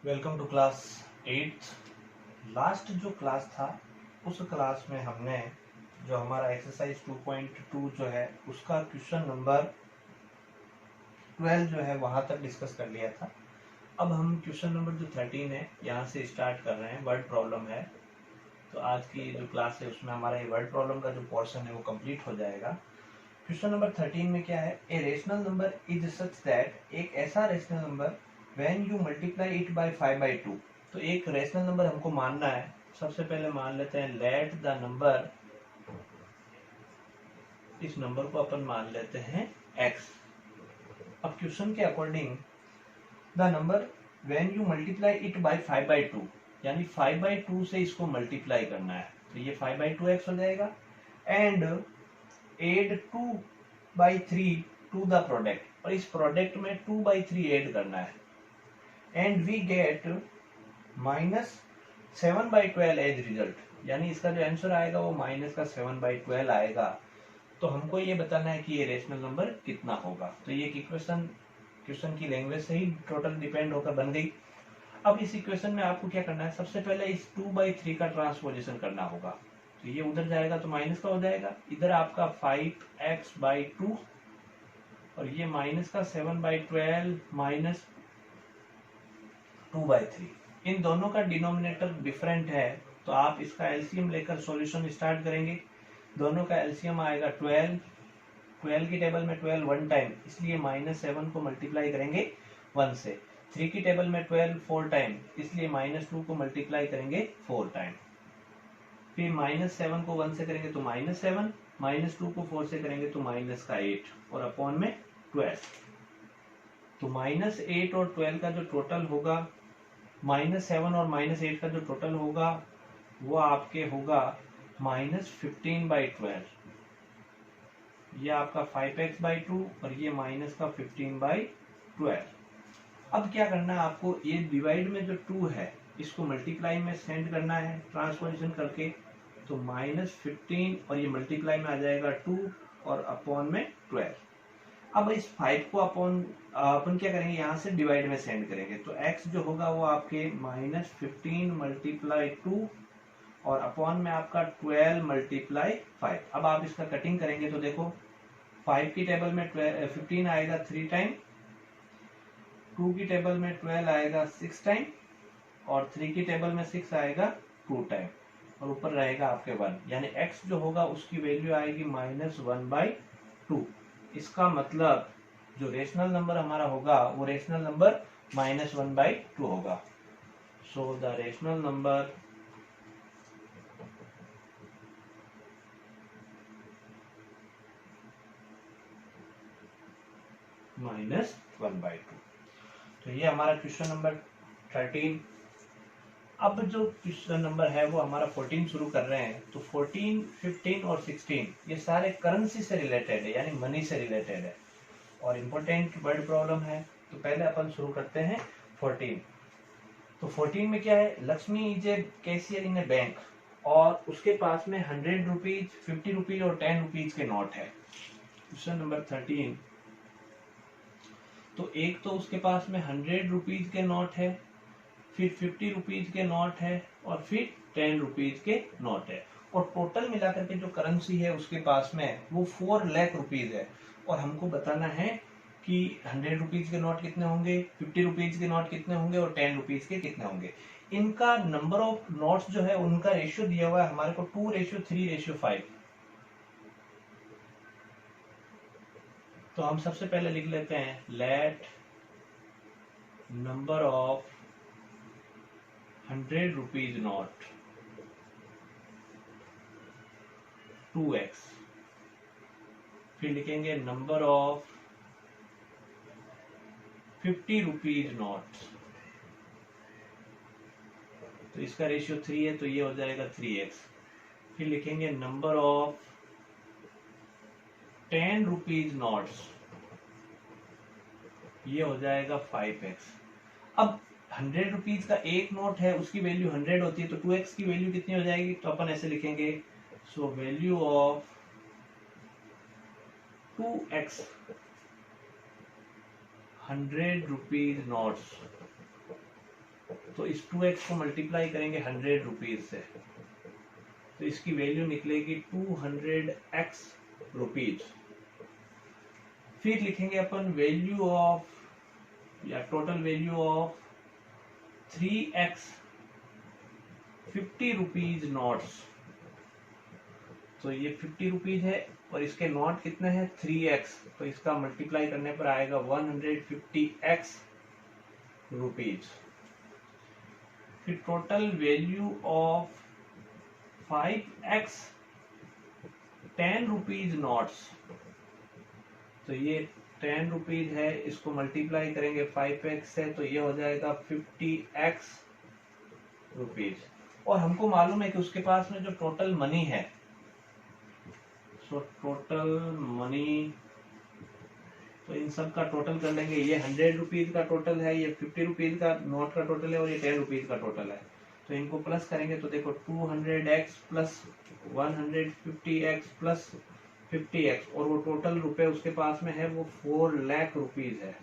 Welcome to class 8। Last जो class था उस क्लास में हमने जो हमारा एक्सरसाइज 2.2 जो है उसका क्वेश्चन नंबर 12 जो है वहां तक डिस्कस कर लिया था। अब हम क्वेश्चन नंबर जो 13 है यहाँ से स्टार्ट कर रहे हैं। वर्ड प्रॉब्लम है, तो आज की जो क्लास है उसमें हमारा ये वर्ड प्रॉब्लम का जो पोर्शन है वो कंप्लीट हो जाएगा। क्वेश्चन नंबर 13 में क्या है, a rational number is such that, एक ऐसा rational number when you multiply it by 5/2। तो एक रेशनल नंबर हमको मानना है। सबसे पहले मान लेते हैं लेट द नंबर, इस नंबर को अपन मान लेते हैं x। अब क्वेश्चन के according the number when you multiply it by 5/2, यानी 5/2 से इसको मल्टीप्लाई करना है, तो ये 5/2x हो जाएगा। And add 2/3 to the product, और इस प्रोडक्ट में 2/3 ऐड करना है। And we get -7/12 as result, यानी इसका जो आंसर आएगा वो -7/12 आएगा। तो हमको ये बताना है कि ये रेशनल नंबर कितना होगा। तो ये क्वेश्चन की लैंग्वेज से ही टोटल डिपेंड होकर बन गई। अब इस इक्वेशन में आपको क्या करना है, सबसे पहले इस 2/3 का ट्रांसपोजिशन करना होगा। तो ये उधर जाएगा तो माइनस का हो जाएगा, इधर आपका 5x/2 और ये माइनस का 7/12 माइनस 2/3। इन दोनों का डिनोमिनेटर डिफरेंट है, तो आप इसका एलसीएम लेकर सॉल्यूशन स्टार्ट करेंगे। दोनों का एलसीएम आएगा 12। 12 की टेबल में 12 वन टाइम, इसलिए -7 को मल्टीप्लाई करेंगे 1 से। 3 की टेबल में 12 4 टाइम, इसलिए -2 को मल्टीप्लाई करेंगे 4 टाइम। फिर -7 को 1 से करेंगे तो -7, -2 को 4 से करेंगे तो -8 और अपॉन में 12। तो -8 और 12 का जो टोटल होगा, -7 और -8 का जो टोटल होगा वो आपके होगा -15/12। ये आपका 5x/2 और ये माइनस का 15/12। अब क्या करना है आपको, ये डिवाइड में जो 2 है इसको मल्टीप्लाई में सेंड करना है ट्रांसपोजिशन करके। तो -15 और ये मल्टीप्लाई में आ जाएगा 2 और अपॉन में 12। अब इस 5 को अपन क्या करेंगे, यहाँ से डिवाइड में सेंड करेंगे। तो x जो होगा वो आपके -15 × 2 और अपॉन में आपका 12 × 5। अब आप इसका कटिंग करेंगे तो देखो 5 की टेबल में 15 आएगा 3 टाइम, 2 की टेबल में 12 आएगा 6 टाइम और 3 की टेबल में 6 आएगा 2 टाइम और ऊपर रहेगा आपके 1, यानी x जो होगा उसकी वैल्यू आएगी -1/2। इसका मतलब जो रेशनल नंबर हमारा होगा वो रेशनल नंबर -1/2 होगा। So the rational number -1/2। तो ये हमारा क्वेश्चन नंबर 13। अब जो क्वेश्चन नंबर है वो हमारा 14 शुरू कर रहे हैं। तो 14, 15 और 16 ये सारे करेंसी से रिलेटेड है, यानी मनी से रिलेटेड है और इम्पोर्टेंट वर्ड प्रॉब्लम है। तो पहले अपन शुरू करते हैं 14। तो 14 में क्या है, Lakshmi is a cashier in A bank और उसके पास में 100 रुपीज, 50 रुपीज और 10 रुपीज के नोट है। Question number 13। तो एक तो उसके पास में 100 रुपीज के नोट है, फिर 50 रुपीज के नोट है और फिर 10 रुपीज के नोट है, और टोटल मिलाकर के जो करेंसी है उसके पास में वो 4 लाख रुपीज है। और हमको बताना है कि 100 रुपीज के नोट कितने होंगे, 50 रुपीज के नोट कितने होंगे और 10 रुपीज के कितने होंगे। इनका नंबर ऑफ नोट्स जो है उनका रेशियो दिया हुआ है हमारे को 2:3:5। तो हम सबसे पहले लिख लेते हैं let number of 100 rupees note 2x। फिर लिखेंगे नंबर ऑफ 50 रुपीज नोट, तो इसका रेशियो 3 है तो ये हो जाएगा 3x। फिर लिखेंगे नंबर ऑफ 10 रुपीज नोट्स, ये हो जाएगा 5x। अब 100 रुपीज का एक नोट है उसकी वैल्यू 100 होती है, तो 2x की वैल्यू कितनी हो जाएगी, तो अपन ऐसे लिखेंगे so value of 2x 100 rupees notes तो इस 2x को मल्टीप्लाई करेंगे 100 रुपीज से, तो इसकी वैल्यू निकलेगी 200x रुपीज। फिर लिखेंगे अपन वैल्यू ऑफ या total value of 3x 50 rupees notes. तो ये 50 रुपीज है और इसके नोट कितने हैं 3x, तो इसका मल्टीप्लाई करने पर आएगा 150x रुपीज। फिर total value of 5x 10 rupees notes. तो ये 10 रुपीज है, इसको मल्टीप्लाई करेंगे 5x से, तो ये हो जाएगा 50x रुपीज। और हमको मालूम है कि उसके पास में जो टोटल मनी है, सो टोटल मनी, तो इन सब का टोटल कर लेंगे। ये 100 रुपीज का टोटल है, ये 50 रुपीज का नोट का टोटल है और ये 10 रुपीज का टोटल है। तो इनको प्लस करेंगे तो देखो 200x plus 150x plus 50x, और वो टोटल रुपए उसके पास में है वो 4 लाख रुपीज है।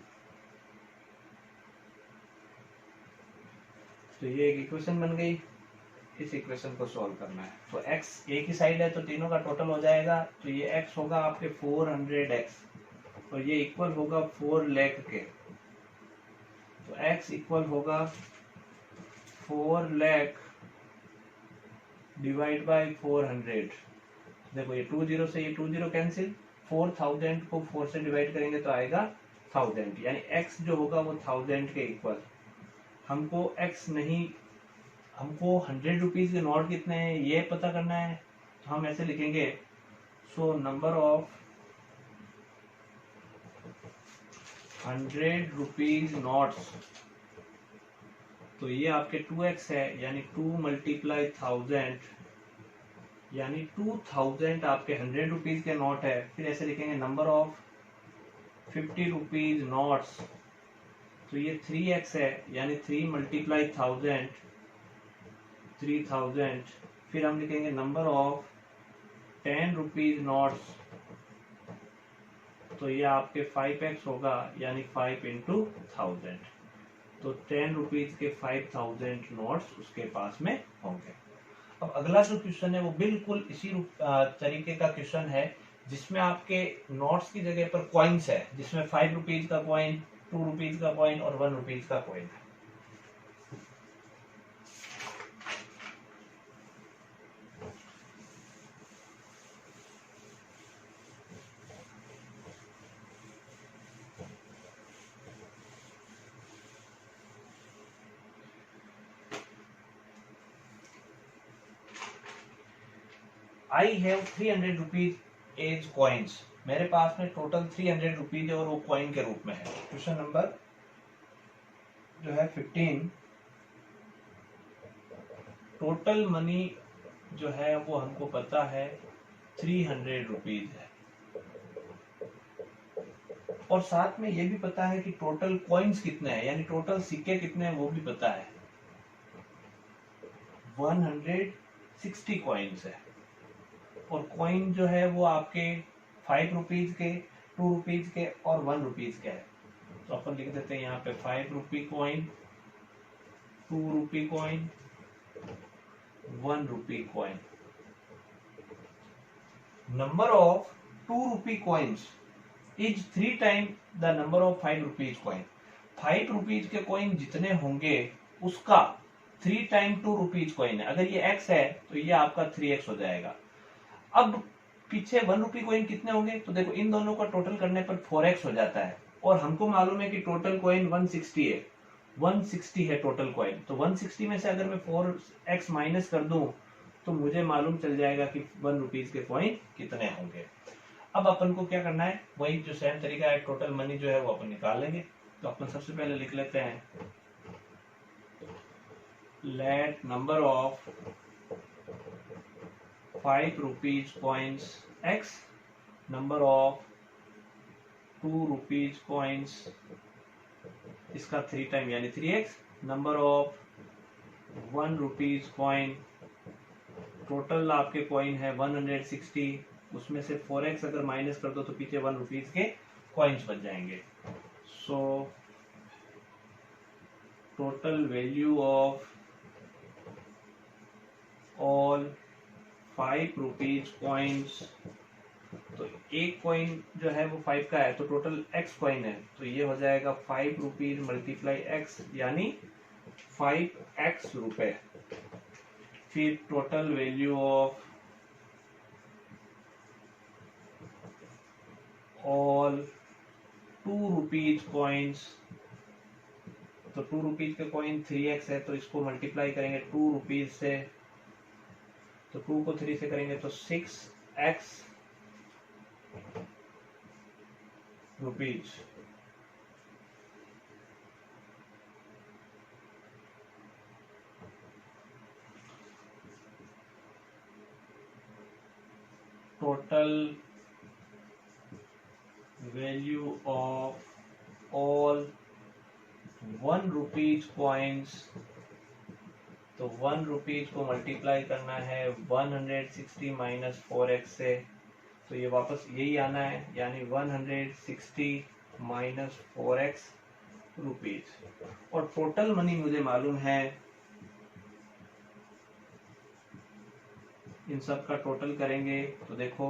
तो ये एक इक्वेशन बन गई, इस इक्वेशन को सॉल्व करना है। तो x एक ही साइड है तो तीनों का टोटल हो जाएगा, तो ये x होगा आपके 400x और ये इक्वल होगा 4 लाख के। तो x इक्वल होगा 4 लाख डिवाइड बाय 400। देखो ये 20 से ये 20 कैंसिल, 4000 को 4 से डिवाइड करेंगे तो आएगा 1000, यानी x जो होगा वो 1000 के इक्वल। हमको x नहीं, हमको 100 रुपीज के नोट कितने हैं ये पता करना है। तो हम ऐसे लिखेंगे, so number of 100 rupees notes, तो ये आपके 2x है, यानी 2 मल्टीप्लाई 1000, यानी 2000 आपके 100 रुपीज के नोट है। फिर ऐसे लिखेंगे नंबर ऑफ 50 रुपीज नोट्स, तो ये 3x है, यानी 3 मल्टीप्लाई 1000 3000। फिर हम लिखेंगे नंबर ऑफ 10 रुपीज नोट्स, तो ये आपके 5x होगा, यानी 5 इंटू 1000। तो 10 रुपीज के 5000 नोट्स उसके पास में होंगे। अब अगला जो क्वेश्चन है वो बिल्कुल इसी तरीके का क्वेश्चन है, जिसमें आपके नोट्स की जगह पर कॉइन्स है, जिसमें 5 रुपीज का कॉइन, 2 रुपीज का कॉइन और 1 रुपीज का कॉइन है। I have 300 rupees as coins. मेरे पास में टोटल 300 रुपीज है और वो कॉइन के रूप में है। क्वेश्चन नंबर जो है 15, टोटल मनी जो है वो हमको पता है 300 रुपीज है, और साथ में ये भी पता है कि टोटल कॉइन्स कितने हैं, यानी टोटल सिक्के कितने हैं वो भी पता है। 160 कॉइन्स है, और कॉइन जो है वो आपके 5 रुपीज के, 2 रुपीज के और 1 रुपीज के है। तो अपन लिख देते हैं यहाँ पे 5 rupee coin, 2 rupee coin, 1 rupee coin. Number of 2 rupee coins is 3 time the number of 5 rupees coin. 5 rupees के कॉइन जितने होंगे उसका 3 टाइम 2 रुपीज कॉइन है। अगर ये x है तो ये आपका 3x हो जाएगा। अब पीछे 1 रुपी कॉइन कितने होंगे, तो देखो इन दोनों का टोटल करने पर 4x हो जाता है, और हमको मालूम है कि टोटल कॉइन 160 है, 160 है टोटल कॉइन। तो 160 में से अगर मैं 4x माइनस कर दूं तो मुझे मालूम चल जाएगा कि 1 रुपीज के कॉइन कितने होंगे। अब अपन को क्या करना है, वही जो सेम तरीका है, टोटल मनी जो है वो अपन निकाल लेंगे। तो अपन सबसे पहले लिख लेते हैं, let number of 5 rupees coins x, number of 2 rupees coins, इसका 3 टाइम यानी 3x, number of 1 rupees coin, total आपके कॉइन है 160, उसमें से 4x अगर माइनस कर दो तो पीछे 1 रुपीज के कॉइन्स बच जाएंगे। So total value of all 5 rupees coins. तो एक कॉइन जो है वो 5 का है, तो टोटल x कॉइन है, तो ये हो जाएगा 5 रुपीज मल्टीप्लाई x, यानी 5x रुपए। फिर total value of all 2 rupees coins. तो 2 रुपीज का कॉइन 3x है, तो इसको मल्टीप्लाई करेंगे 2 रुपीज से, तो 2 को 3 से करेंगे तो 6x rupees. Total value of all 1 rupees coins. तो 1 रुपीज को मल्टीप्लाई करना है 160 माइनस 4x से, तो ये वापस यही आना है, यानी 160 माइनस 4x रुपीज। और टोटल मनी मुझे मालूम है, इन सब का टोटल करेंगे तो देखो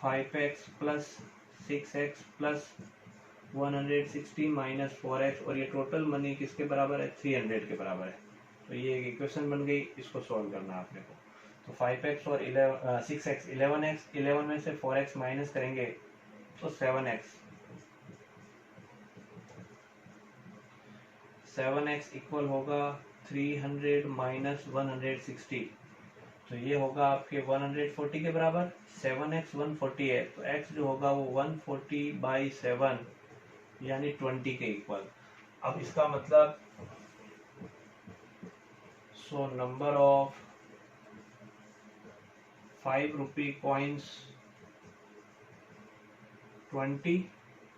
5x plus 6x plus 160 minus 4x, और ये टोटल मनी किसके बराबर है, 300 के बराबर है। तो ये एक इक्वेशन बन गई, इसको सॉल्व करना है आपने को। तो 5x और 6x 11x, 11 में से 4x माइनस करेंगे तो 7x, 7x इक्वल होगा 300 माइनस 160, तो ये होगा आपके 140 के बराबर। 7x 140 है, तो x जो होगा वो 140/7 यानी 20 के इक्वल। अब इसका मतलब so number of 5 rupee coins 20,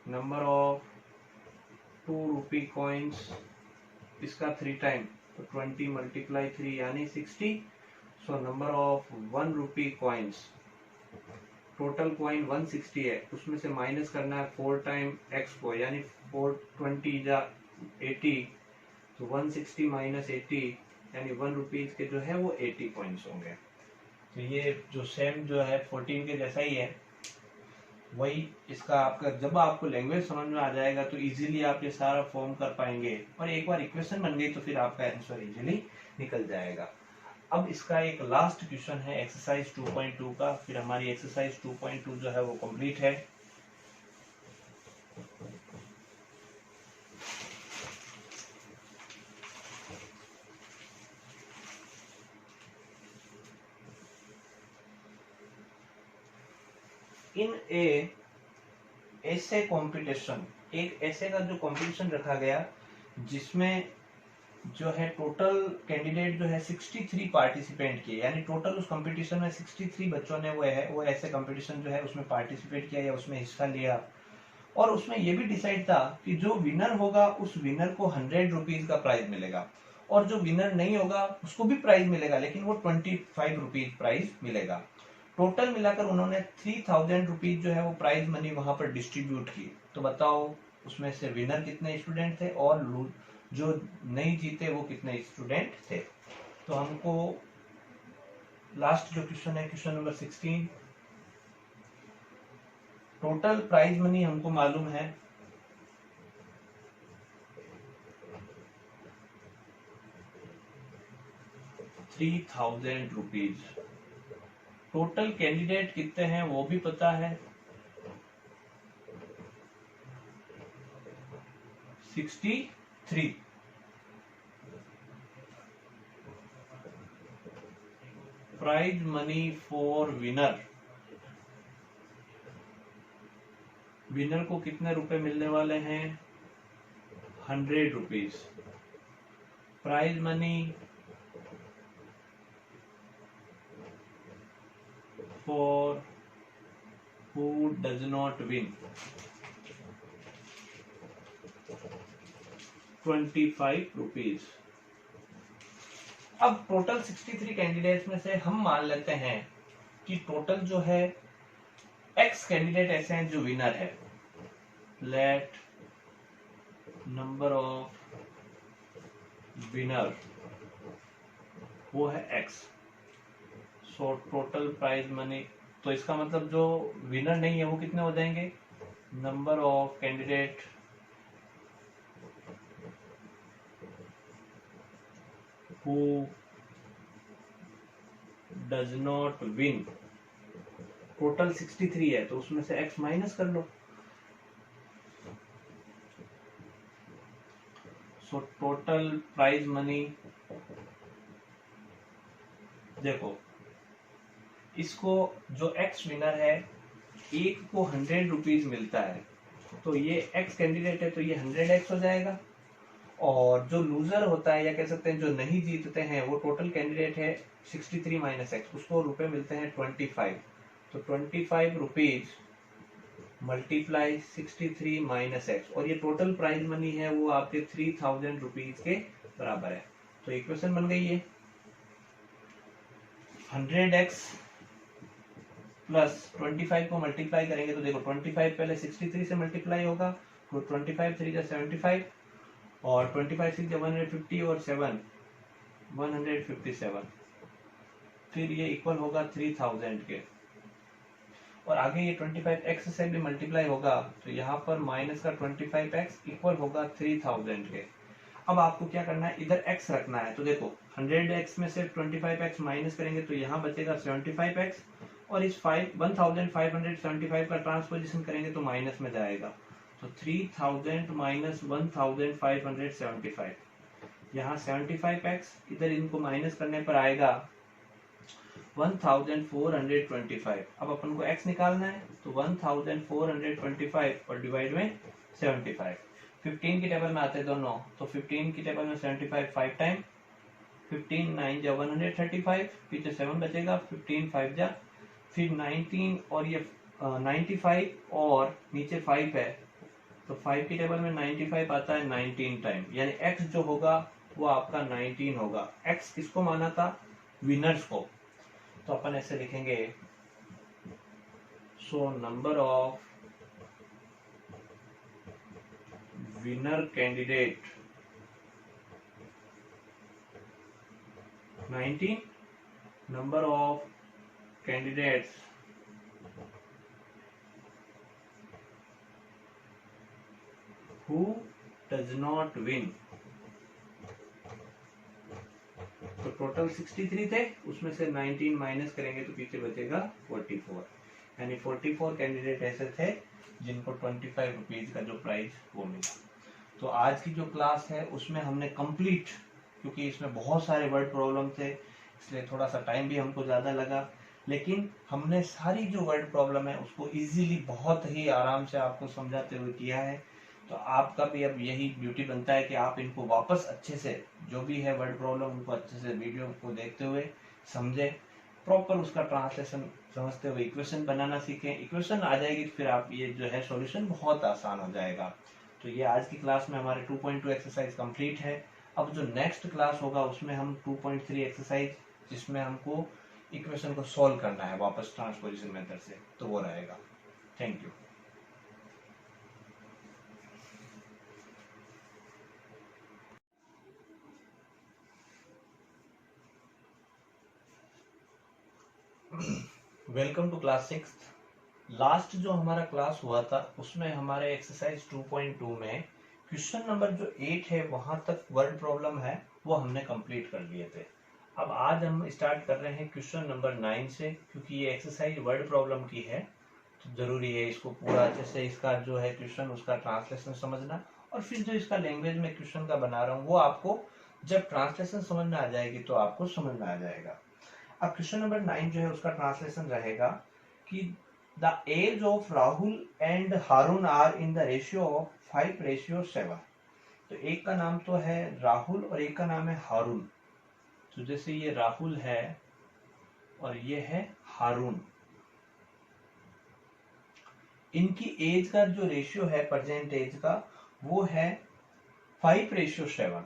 number of 2 rupee coins इसका 3 टाइम, तो 20 मल्टीप्लाई 3 यानी 60। So number of 1 rupee coins, total coin 160 है, उसमें से माइनस करना है 4 टाइम x को, यानी 420 जा 80, तो 160 माइनस 80 यानी 1 रुपीज के जो है वो 80 कॉइन्स होंगे। तो ये जो सेम जो है 14 के जैसा ही है, वही इसका आपका, जब आपको लैंग्वेज समझ में आ जाएगा तो इजीली आप ये सारा फॉर्म कर पाएंगे, और एक बार इक्वेशन बन गई तो फिर आपका आंसर इजीली निकल जाएगा। अब इसका एक लास्ट क्वेश्चन है एक्सरसाइज 2.2 का, फिर हमारी एक्सरसाइज 2.2 जो है वो कंप्लीट है। इन ए ऐसे कंपटीशन, एक ऐसे का जो कंपटीशन रखा गया जिसमें जो है टोटल कैंडिडेट जो है 63 पार्टिसिपेंट किए, यानी टोटल उस कंपटीशन में 63 बच्चों ने वो ऐसे कंपटीशन जो है उसमें पार्टिसिपेट किया या उसमें हिस्सा लिया, और उसमें ये भी डिसाइड था कि जो विनर होगा उस विनर को 100 रुपीज का प्राइज मिलेगा, और जो विनर नहीं होगा उसको भी प्राइज मिलेगा, लेकिन वो 25 रुपीज प्राइज मिलेगा। टोटल मिलाकर उन्होंने 3000 रुपीज जो है वो प्राइज मनी वहां पर डिस्ट्रीब्यूट की। तो बताओ उसमें से विनर कितने स्टूडेंट थे और जो नहीं जीते वो कितने स्टूडेंट थे। तो हमको लास्ट जो क्वेश्चन है, question number 16, total prize money हमको मालूम है 3000 रुपीज। टोटल कैंडिडेट कितने हैं वो भी पता है, 63। Prize money for winner, winner को कितने रुपए मिलने वाले हैं, 100 rupees. Prize money for who does not win, 25 rupees. अब टोटल 63 कैंडिडेट्स में से हम मान लेते हैं कि टोटल जो है x कैंडिडेट ऐसे हैं जो विनर है। लेट नंबर ऑफ विनर वो है x. So total prize money, तो इसका मतलब जो विनर नहीं है वो कितने हो जाएंगे, number of candidate who does not win, total 63 है तो उसमें से x माइनस कर लो। सो टोटल प्राइज मनी, देखो इसको जो x विनर है एक को 100 रुपीज मिलता है, तो ये x कैंडिडेट है तो ये 100x हो जाएगा। और जो लूजर होता है या कह सकते हैं जो नहीं जीतते हैं वो टोटल कैंडिडेट है 63 माइनस एक्स, उसको रुपए मिलते हैं 25। तो 25 रुपीज मल्टीप्लाई 63 माइनस एक्स, और ये टोटल प्राइज मनी है वो आपके 3000 रुपीज के बराबर है। तो इक्वेशन बन गई है 100x प्लस 25 को मल्टीप्लाई करेंगे तो देखो 25 पहले 63 से मल्टीप्लाई होगा, तो 25 3 75 और 25 6 150 और 7 157, फिर ये इक्वल होगा 3000 के। और आगे ये 25x से भी मल्टीप्लाई होगा तो यहाँ पर माइनस का 25x इक्वल होगा 3000 के। अब आपको क्या करना है, इधर x रखना है, तो देखो 100x में से 25x माइनस करेंगे तो यहाँ बचेगा 75x, और इस 1575 का ट्रांसपोजिशन करेंगे तो माइनस में जाएगा, तो 3000 माइनस 1575, यहाँ 75x इधर इनको माइनस करने पर आएगा 1425। अब अपन को x निकालना है तो 1425 और डिवाइड में 75, 15 की टेबल में आते हैं दोनों, तो 15 की टेबल में 75 5 टाइम, 15 9 जा 135, पीछे 7 बचेगा, 15 5 जा, फिर 19 और ये 95 और नीचे 5 है, तो 5 की टेबल में 95 आता है 19 टाइम, यानी x जो होगा वो आपका 19 होगा। x किसको माना था, विनर्स को, तो अपन ऐसे लिखेंगे, so number of winner candidate 19, number of candidates who does not win, तो टोटल 63 थे, उसमें से 19 माइनस करेंगे तो पीछे बचेगा 44, यानी 44 कैंडिडेट ऐसे थे जिनको 25 रुपीज का जो प्राइज वो मिला। तो आज की जो क्लास है उसमें हमने कंप्लीट, क्योंकि इसमें बहुत सारे वर्ड प्रॉब्लम थे इसलिए थोड़ा सा टाइम भी हमको ज्यादा लगा, लेकिन हमने सारी जो वर्ड प्रॉब्लम है उसको इजीली बहुत ही आराम से आपको समझाते हुए किया है। तो आपका भी अब यही ड्यूटी बनता है कि आप इनको वापस अच्छे से, जो भी है वर्ड प्रॉब्लम उनको अच्छे से वीडियो को देखते हुए समझे, प्रॉपर उसका ट्रांसलेशन समझते हुए इक्वेशन बनाना सीखें। इक्वेशन आ जाएगी फिर आप ये जो है सॉल्यूशन बहुत आसान हो जाएगा। तो ये आज की क्लास में हमारे 2.2 एक्सरसाइज कंप्लीट है। अब जो नेक्स्ट क्लास होगा उसमें हम 2.3 एक्सरसाइज, जिसमें हमको इक्वेशन को सॉल्व करना है वापस ट्रांसपोजिशन मेथड से, तो वो रहेगा। Thank you. Welcome to class 6। Last जो हमारा क्लास हुआ था उसमें हमारे एक्सरसाइज 2.2 में क्वेश्चन नंबर जो 8 है वहां तक वर्ड प्रॉब्लम है वो हमने कंप्लीट कर लिए थे। अब आज हम स्टार्ट कर रहे हैं क्वेश्चन नंबर 9 से, क्योंकि ये एक्सरसाइज वर्ड प्रॉब्लम की है तो जरूरी है इसको पूरा अच्छे से, इसका जो है क्वेश्चन उसका ट्रांसलेशन समझना, और फिर जो इसका लैंग्वेज में क्वेश्चन का बना रहा हूँ वो आपको जब ट्रांसलेशन समझ में आ जाएगी तो आपको समझ में आ जाएगा। अब क्वेश्चन नंबर 9 जो है उसका ट्रांसलेशन रहेगा कि the age of Rahul and Haroon are in the ratio of 5:7। तो एक का नाम तो है राहुल और एक का नाम है हारून। तो जैसे ये राहुल है और ये है हारून, इनकी एज का जो रेशियो है प्रेजेंट एज का वो है 5:7।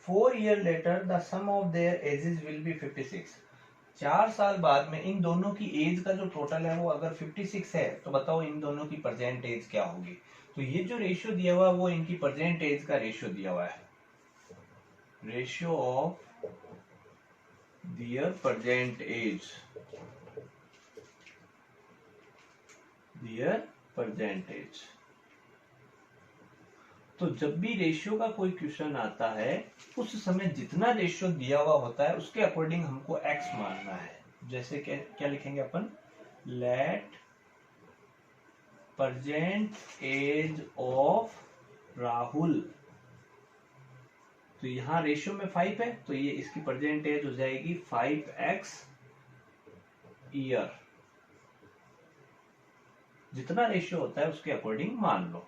4 years later the sum of their ages will be 56। 4 साल बाद में इन दोनों की एज का जो टोटल है वो अगर 56 है तो बताओ इन दोनों की प्रेजेंट एज क्या होगी। तो ये जो रेशियो दिया हुआ है वो इनकी प्रेजेंट एज का रेशियो दिया हुआ है, ratio of their present age, their present age. तो जब भी रेशियो का कोई क्वेश्चन आता है उस समय जितना रेशियो दिया हुआ होता है उसके अकॉर्डिंग हमको एक्स मानना है। जैसे क्या लिखेंगे अपन, let present age of Rahul. तो यहां रेशियो में 5 है तो ये इसकी प्रेजेंट एज हो जाएगी 5x ईयर। जितना रेशियो होता है उसके अकॉर्डिंग मान लो।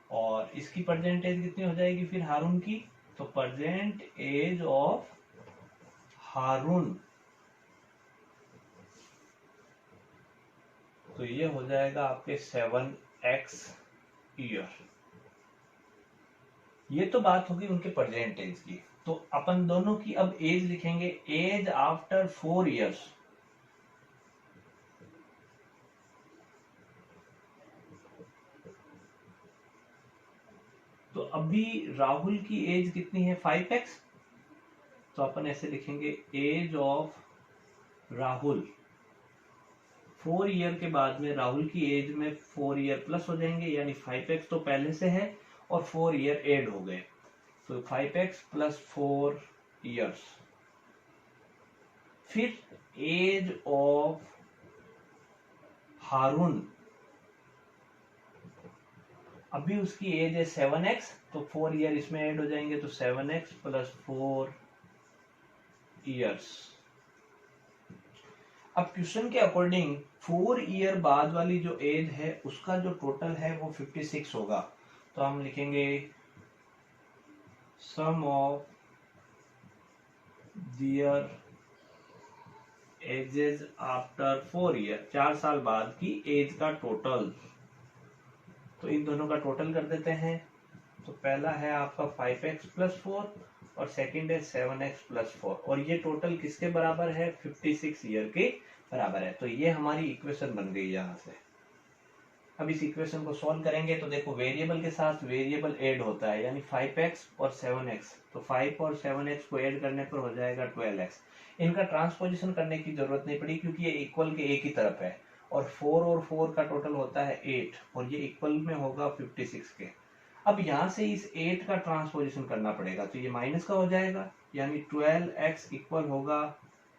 और इसकी प्रेजेंट एज कितनी हो जाएगी फिर हारून की, तो प्रेजेंट एज ऑफ हारून, तो ये हो जाएगा आपके 7x ईयर। ये तो बात होगी उनके प्रेजेंट एज की। तो अपन दोनों की अब एज लिखेंगे, एज आफ्टर 4 इयर्स। तो अभी राहुल की एज कितनी है 5x, तो अपन ऐसे लिखेंगे एज ऑफ राहुल। 4 ईयर के बाद में राहुल की एज में 4 ईयर प्लस हो जाएंगे, यानी 5x तो पहले से है और 4 ईयर ऐड हो गए, तो 5x प्लस 4 ईयर्स। फिर एज ऑफ हारून, अभी उसकी एज है 7x, तो 4 ईयर इसमें ऐड हो जाएंगे, तो 7x प्लस 4 ईयर्स। अब क्वेश्चन के अकॉर्डिंग 4 ईयर बाद वाली जो एज है उसका जो टोटल है वो 56 होगा। तो हम लिखेंगे sum of their ages after 4 year, 4 साल बाद की एज का टोटल। तो इन दोनों का टोटल कर देते हैं। तो पहला है आपका 5x प्लस 4 और सेकंड है 7x प्लस 4, और ये टोटल किसके बराबर है, 56 ईयर के बराबर है। तो ये हमारी इक्वेशन बन गई यहाँ से। अब इस इक्वेशन को सॉल्व करेंगे तो देखो वेरिएबल के साथ वेरिएबल ऐड होता है, यानी 5x और 7x, तो 5 और 7x को ऐड करने पर हो जाएगा 12x। इनका ट्रांसपोजिशन करने की जरूरत नहीं पड़ी क्योंकि ये इक्वल के एक ही तरफ है, और 4 और 4 का टोटल होता है 8, और ये इक्वल में होगा 56 के। अब यहां से इस 8 का ट्रांसपोजिशन करना पड़ेगा, तो ये माइनस का हो जाएगा, यानी 12x इक्वल होगा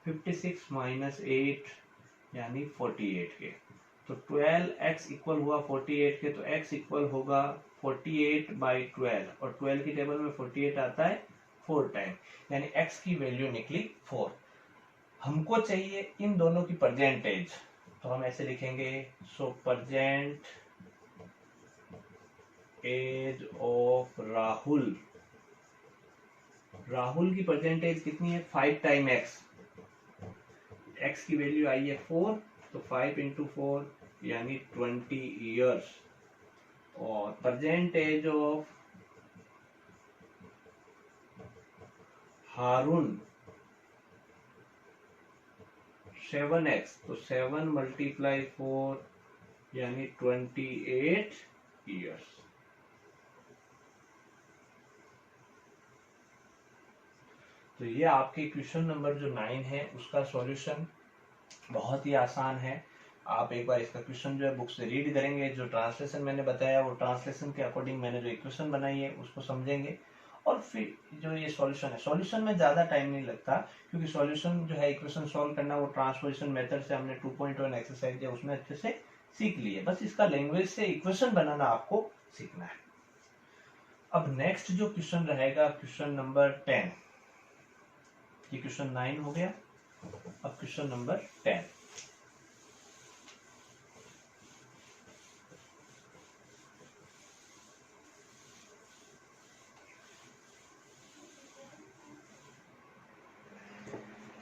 56 माइनस 8 यानी 48 के। तो 12x इक्वल हुआ 48 के, तो x इक्वल होगा 48 बाई 12, और 12 की टेबल में 48 आता है 4 टाइम, यानी x की वैल्यू निकली 4। हमको चाहिए इन दोनों की प्रेजेंट एज, तो हम ऐसे लिखेंगे, so present age of Rahul. Rahul की प्रेजेंट एज कितनी है, 5 टाइम x, x की वैल्यू आई है 4, तो 5 इंटू 4 यानी 20 ईयर्स। और present age of Haroon 7x, तो 7 मल्टीप्लाई 4 यानी 28 ईयर्स। तो ये आपके क्वेश्चन नंबर जो 9 है उसका सॉल्यूशन बहुत ही आसान है। आप एक बार इसका क्वेश्चन जो है बुक से रीड करेंगे, जो ट्रांसलेशन मैंने बताया वो ट्रांसलेशन के अकॉर्डिंग मैंने जो इक्वेशन बनाई है उसको समझेंगे, और फिर जो ये सॉल्यूशन है, सॉल्यूशन में ज्यादा टाइम नहीं लगता क्योंकि सॉल्यूशन जो है इक्वेशन सॉल्व करना वो ट्रांसपोजिशन मेथड से हमने 2.1 एक्सरसाइज है उसमें अच्छे से सीख ली है, बस इसका लैंग्वेज से इक्वेशन बनाना आपको सीखना है। अब नेक्स्ट जो क्वेश्चन रहेगा क्वेश्चन नंबर 10, ये क्वेश्चन 9 हो गया, अब question number 10।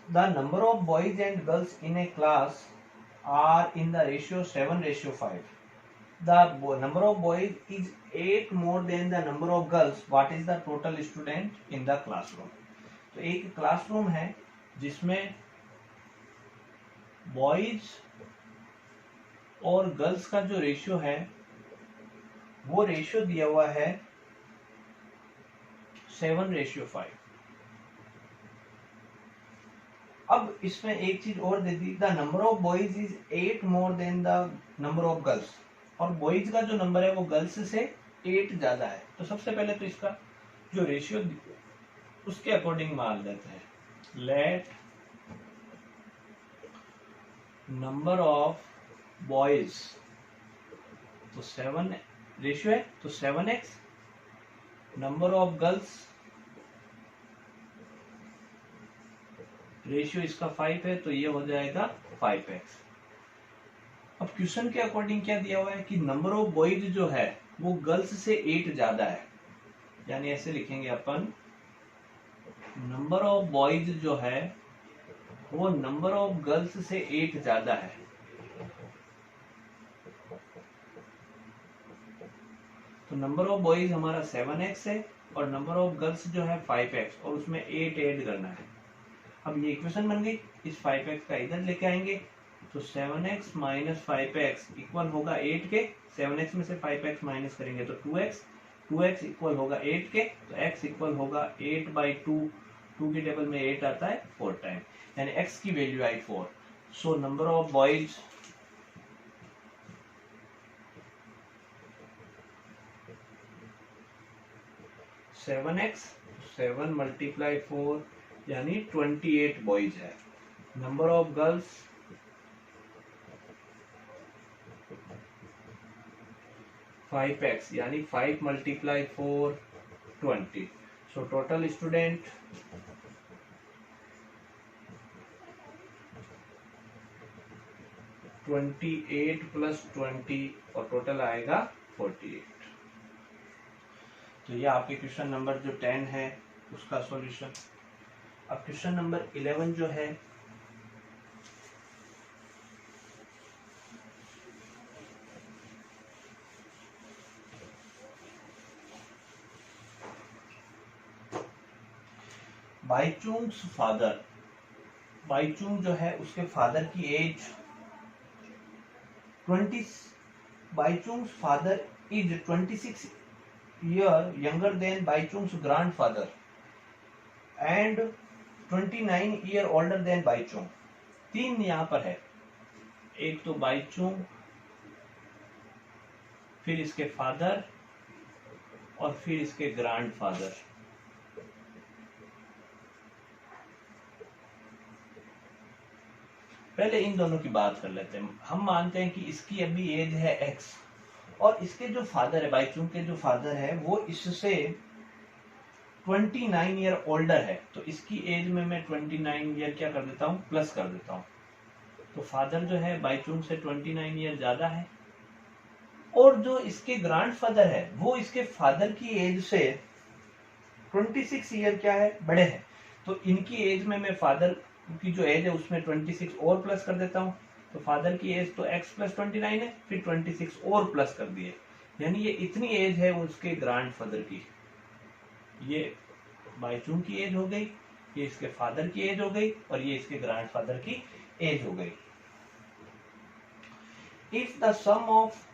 The number of boys and girls in a class are in the ratio 7:5. The number of boys is 8 more than the number of girls. What is the total student in the classroom? तो एक classroom है जिसमें boys और girls का जो ratio है वो ratio दिया हुआ है 7:5। अब इसमें एक चीज और दे दी, the number of boys is 8 more than the number of girls, और बॉयज का जो नंबर है वो गर्ल्स से 8 ज्यादा है। तो सबसे पहले तो इसका जो रेशियो उसके अकॉर्डिंग मान लेते हैं। लेट नंबर ऑफ बॉयज, तो 7 रेशियो है तो 7x, number of girls ratio इसका 5 है तो ये हो जाएगा 5x। अब क्वेश्चन के अकॉर्डिंग क्या दिया हुआ है कि नंबर ऑफ बॉयज जो है वो गर्ल्स से 8 ज्यादा है, यानी ऐसे लिखेंगे अपन, नंबर ऑफ बॉयज जो है वो नंबर ऑफ गर्ल्स से 8 ज्यादा है। तो नंबर ऑफ बॉयज हमारा 7x है और नंबर ऑफ गर्ल्स जो है 5x, और उसमें 8 ऐड करना है। अब ये इक्वेशन बन गई, इस 5x का इधर लेके आएंगे तो 7x माइनस 5x इक्वल होगा 8 के, 7x में से 5x माइनस करेंगे तो 2x, 2x इक्वल होगा 8 के, तो x इक्वल होगा 8/2, 2 की टेबल में 8 आता है 4 टाइम, यानी x की value I 4। So number of boys seven x, 7 multiply 4 यानी 28 बॉयज है। नंबर ऑफ गर्ल्स 5x यानी 5 multiply 4 20। So total student 28 plus 20 और टोटल आएगा 48। तो ये आपके क्वेश्चन नंबर जो 10 है उसका सॉल्यूशन। अब क्वेश्चन नंबर 11 जो है, बाईचुंग्स फादर, बाईचुंग जो है उसके फादर की age 20, Baichung's father is 26 year younger than Baichung's grandfather and 29 year older than Baichung. 3 यहाँ पर है, एक तो बाईचुंग, फिर इसके फादर और फिर इसके ग्रैंडफादर। पहले इन दोनों की बात कर लेते हैं। हम मानते हैं कि इसकी अभी एज है x और इसके जो फादर है, बाईचुंग के जो फादर है वो इससे 29 ईयर ओल्डर है, तो इसकी एज में मैं 29 ईयर क्या कर देता हूँ, प्लस कर देता हूँ। तो फादर जो है बाईचुंग से 29 ईयर ज्यादा है, और जो इसके ग्रैंडफादर है वो इसके फादर की एज से 26 ईयर क्या है, बड़े हैं। तो इनकी एज में मैं फादर की जो एज है उसमें 26 और प्लस कर देता हूँ। तो फादर की एज तो x प्लस 29 है, फिर 26 और प्लस कर दिए, यानी ये इतनी एज है उसके ग्रैंडफादर की। ये बाईचुंग की एज हो गई, ये इसके फादर की एज हो गई, और ये इसके ग्रैंडफादर की एज हो गई। If the sum of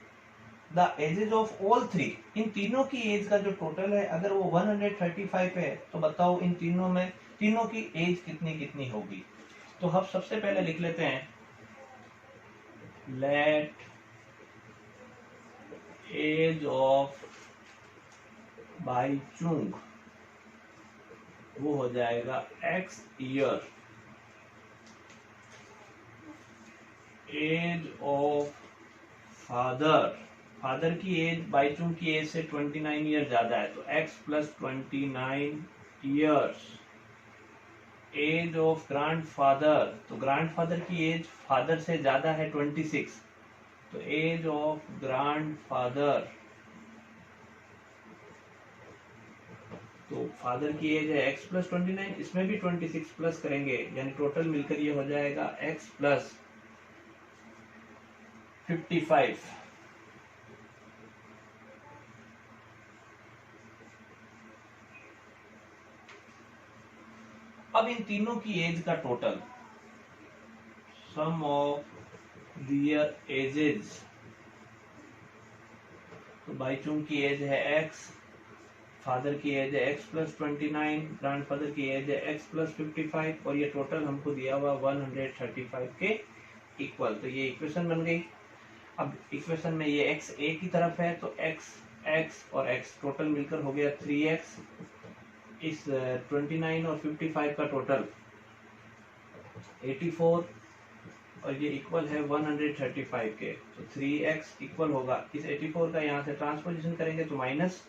the ages of all three, इन तीनों की एज का जो टोटल है अगर वो 135 है, तो बताओ इन तीनों में तीनों की एज कितनी कितनी होगी। तो हम सबसे पहले लिख लेते हैं, लेट एज ऑफ बाईचुंग वो हो जाएगा x year, age of father, father की एज बाईचुंग की एज से 29 ईयर ज्यादा है तो x plus 29 years, age of grandfather, तो ग्रैंडफादर की एज फादर से ज्यादा है 26, तो एज ऑफ ग्रैंडफादर, तो फादर की एज है x प्लस 29, इसमें भी 26 प्लस करेंगे, यानी टोटल मिलकर ये हो जाएगा x प्लस 55। अब इन तीनों की एज का total sum of their ages. तो बाईचुंग की एज है x, फादर की एज है x प्लस 29, ग्रैंडफादर की एज है x प्लस 55 और ये टोटल हमको दिया हुआ 135 के इक्वल। तो ये इक्वेशन बन गई। अब इक्वेशन में ये x a की तरफ है तो x x और x टोटल मिलकर हो गया 3x। इस 29 और 55 का टोटल 84 और ये इक्वल है 135 के। तो 3x इक्वल होगा, इस 84 का यहाँ से ट्रांसपोजिशन करेंगे तो माइनस,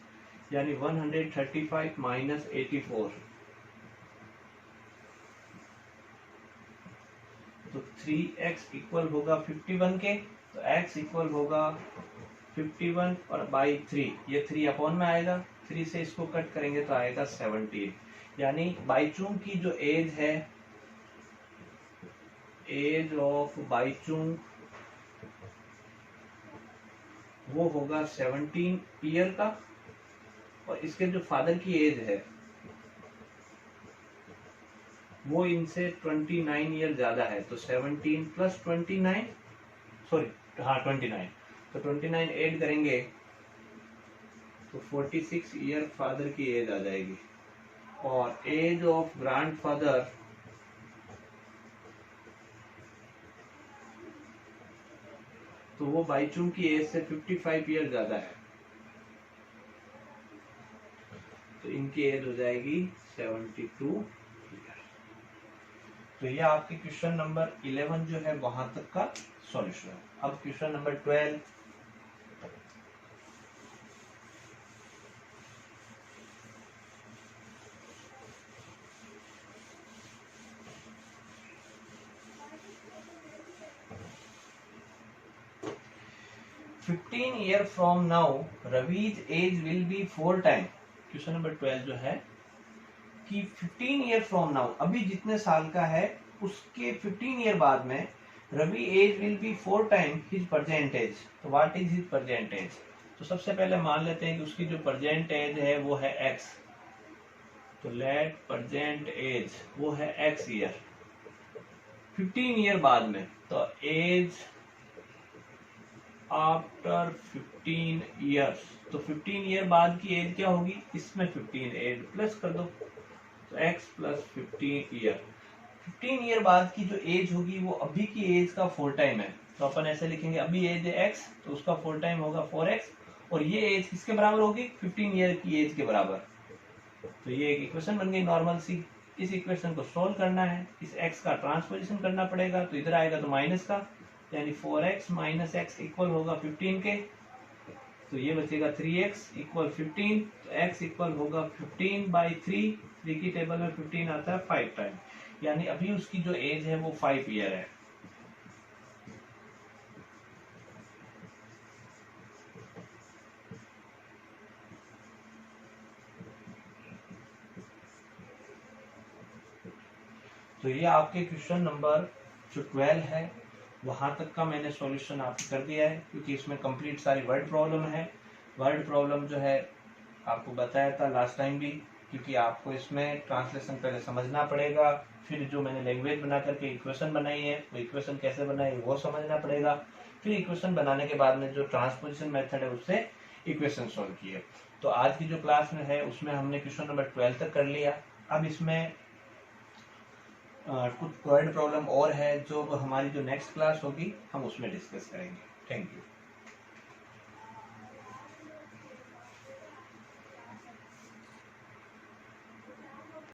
यानी 135 माइनस 84। तो 3x इक्वल होगा 51 के। तो x इक्वल होगा 51 और बाई 3, ये 3 अपॉन में आएगा, 3 से इसको कट करेंगे तो आएगा 17। यानी बाईचुंग की जो एज है, एज ऑफ बाईचुंग वो होगा 17 ईयर का, और इसके जो फादर की एज है वो इनसे 29 ईयर ज्यादा है। तो 17 प्लस 29, सॉरी हाँ 29, तो 29 ऐड करेंगे तो 46 ईयर फादर की एज आ जाएगी। और एज ऑफ ग्रैंडफादर तो वो बाईचुंग की एज से 55 ईयर ज्यादा है, तो इनकी एज हो जाएगी 72 ईयर। तो ये आपके क्वेश्चन नंबर 11 जो है वहां तक का सॉल्यूशन है। अब question number 12, "15 year from now Ravi's age will be 4 times." Question number 12 जो है कि 15 ईयर फ्रॉम नाउ, अभी जितने साल का है उसके 15 ईयर बाद में Ravi age will be 4 time his present age. तो what is his present age? तो सबसे पहले मान लेते हैं कि उसकी जो प्रेजेंट एज है वो है x। तो लेट प्रेजेंट एज वो है x ईयर। 15 ईयर बाद में तो एज आफ्टर 15 ईयर्स, तो 15 ईयर बाद की एज क्या होगी, इसमें 15 एज प्लस कर दो, तो x प्लस 15 ईयर। 15 ईयर बाद की जो एज होगी वो अभी की एज का 4 टाइम है। तो अपन ऐसे लिखेंगे, अभी एज है x तो उसका 4 टाइम होगा 4x, और ये एज किसके बराबर होगी, 15 ईयर की एज के बराबर। तो ये एक इक्वेशन बन गई नॉर्मल सी। इस इक्वेशन को सोल्व करना है, इस x का ट्रांसपोजिशन करना पड़ेगा, तो इधर आएगा तो माइनस का, यानी 4x माइनस x इक्वल होगा 15 के। तो ये बचेगा 3x इक्वल 15, तो x इक्वल होगा 15 बाई 3 की टेबल में 15 आता है 5 टाइम, यानी अभी उसकी जो एज है वो 5 ईयर है। तो ये आपके क्वेश्चन नंबर जो 12 है वहां तक का मैंने सॉल्यूशन आपको कर दिया है, क्योंकि इसमें कंप्लीट सारी वर्ड प्रॉब्लम है। वर्ड प्रॉब्लम जो है आपको बताया था लास्ट टाइम भी, क्योंकि आपको इसमें ट्रांसलेशन पहले समझना पड़ेगा, फिर जो मैंने लैंग्वेज बना करके इक्वेशन बनाई है वो इक्वेशन कैसे बनाई वो समझना पड़ेगा, फिर इक्वेशन बनाने के बाद में जो ट्रांसपोजिशन मेथड है उससे इक्वेशन सॉल्व किए। तो आज की जो क्लास में है उसमें हमने क्वेश्चन नंबर 12 तक कर लिया। अब इसमें कुछ वर्ड प्रॉब्लम और है जो हमारी जो नेक्स्ट क्लास होगी हम उसमें डिस्कस करेंगे। Thank you.